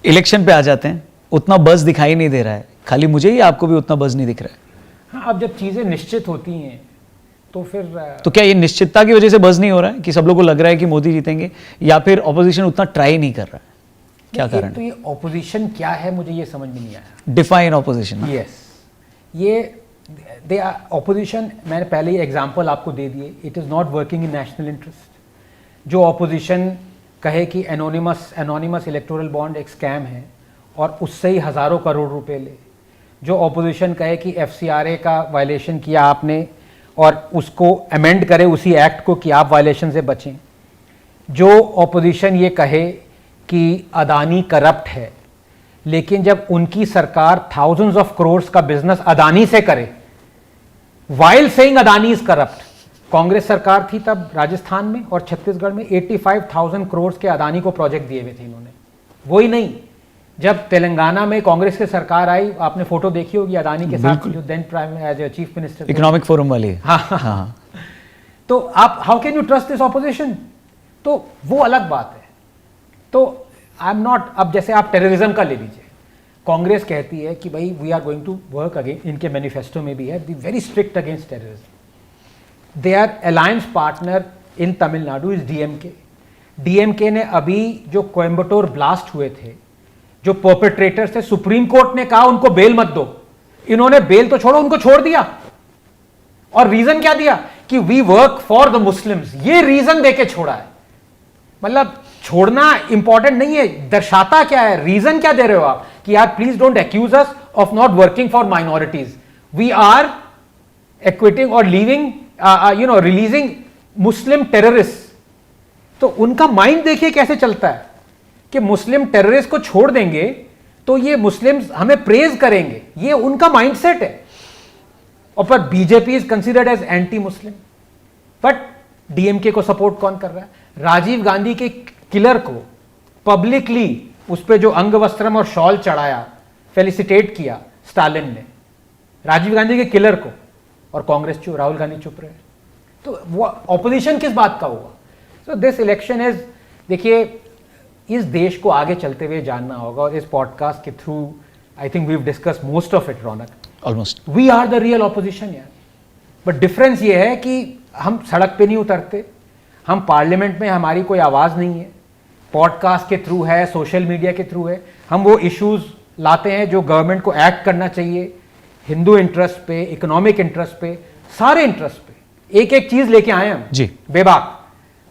Election पे आ जाते हैं, उतना बज़ दिखाई नहीं दे रहा है, खाली मुझे ही आपको भी उतना बज़ नहीं दिख रहा है। हाँ, अब जब चीज़ें निश्चित होती हैं तो फिर तो क्या ये निश्चितता की वजह से बज़ नहीं हो रहा है कि सब लोगों को लग रहा है कि मोदी जीतेंगे, या फिर ऑपोजिशन उतना ट्राई नहीं कर रहा है? क्या कारण? तो ये ऑपोजिशन क्या है मुझे ये समझ में नहीं आया। Define opposition. यस, ये दे ऑपोजिशन, मैंने पहले ही एग्जांपल आपको दे दिए। It is not working in national interest. जो ऑपोजिशन कहे कि एनोनिमस इलेक्टोरल बॉन्ड एक स्कैम है और उससे ही हज़ारों करोड़ रुपए ले, जो ऑपोजिशन कहे कि FCRA का वायलेशन किया आपने और उसको अमेंड करे उसी एक्ट को कि आप वायलेशन से बचें, जो ऑपोजिशन ये कहे कि अदानी करप्ट है, लेकिन जब उनकी सरकार थाउजेंड्स ऑफ करोड्स का बिजनेस अदानी से करे, while saying Adani is corrupt. Congress सरकार थी तब राजस्थान में और छत्तीसगढ़ में 85,000 करोड़ के अदानी को प्रोजेक्ट दिए हुए थे इन्होंने। वही नहीं, जब तेलंगाना में कांग्रेस की सरकार आई, आपने फोटो देखी होगी अदानी के साथ, जो then prime as chief minister, economic forum वाली। हाँ। तो आप how can you trust this opposition? तो वो अलग बात है। तो आई एम नॉट, अब जैसे आप टेररिज्म का ले लीजिए, कांग्रेस कहती है कि भाई we are going to work against, इनके मैनिफेस्टो में भी है, be very strict against terrorism. Their alliance partner in Tamil Nadu is DMK। DMK ने अभी जो कोयम्बटूर ब्लास्ट हुए थे, जो परपेट्रेटर्स थे, सुप्रीम कोर्ट ने कहा उनको बेल मत दो, इन्होंने बेल तो छोड़ो, उनको छोड़ दिया। और रीजन क्या दिया कि we work for the Muslims, ये रीजन देके छोड़ा है। मतलब छोड़ना इंपॉर्टेंट नहीं है, दर्शाता क्या है, रीजन क्या दे रहे हो आप कि यार please don't accuse us of not working for minorities, we are acquitting और लीविंग रिलीजिंग मुस्लिम टेररिस्ट। तो उनका माइंड देखिए कैसे चलता है कि मुस्लिम टेररिस्ट को छोड़ देंगे तो ये मुस्लिम्स हमें प्रेज करेंगे, ये उनका माइंडसेट है। और पर BJP is considered as anti Muslim, but DMK को सपोर्ट कौन कर रहा है? राजीव गांधी के किलर को पब्लिकली उस पर जो अंग वस्त्रम और शॉल चढ़ाया, फेलिसिटेट किया स्टालिन ने राजीव गांधी के किलर को, और कांग्रेस चुप, राहुल गांधी चुप रहे। तो वो ऑपोजिशन किस बात का हुआ? सो दिस इलेक्शन इज, देखिए इस देश को आगे चलते हुए जानना होगा, और इस पॉडकास्ट के through I think we have discuss most of it, Raunak. Almost we are the real opposition यार। बट डिफरेंस ये है कि हम सड़क पे नहीं उतरते, हम पार्लियामेंट में, हमारी कोई आवाज़ नहीं है, पॉडकास्ट के थ्रू है, सोशल मीडिया के थ्रू है, हम वो इश्यूज लाते हैं जो गवर्नमेंट को एक्ट करना चाहिए, हिंदू इंटरेस्ट पे, इकोनॉमिक इंटरेस्ट पे, सारे इंटरेस्ट पे एक एक चीज़ लेके आए हम जी, बेबाक।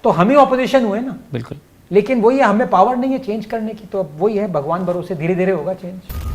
तो हम ही ऑपोजिशन हुए ना। बिल्कुल। लेकिन वही है, हमें पावर नहीं है चेंज करने की, तो अब वही है, भगवान भरोसे धीरे धीरे होगा चेंज।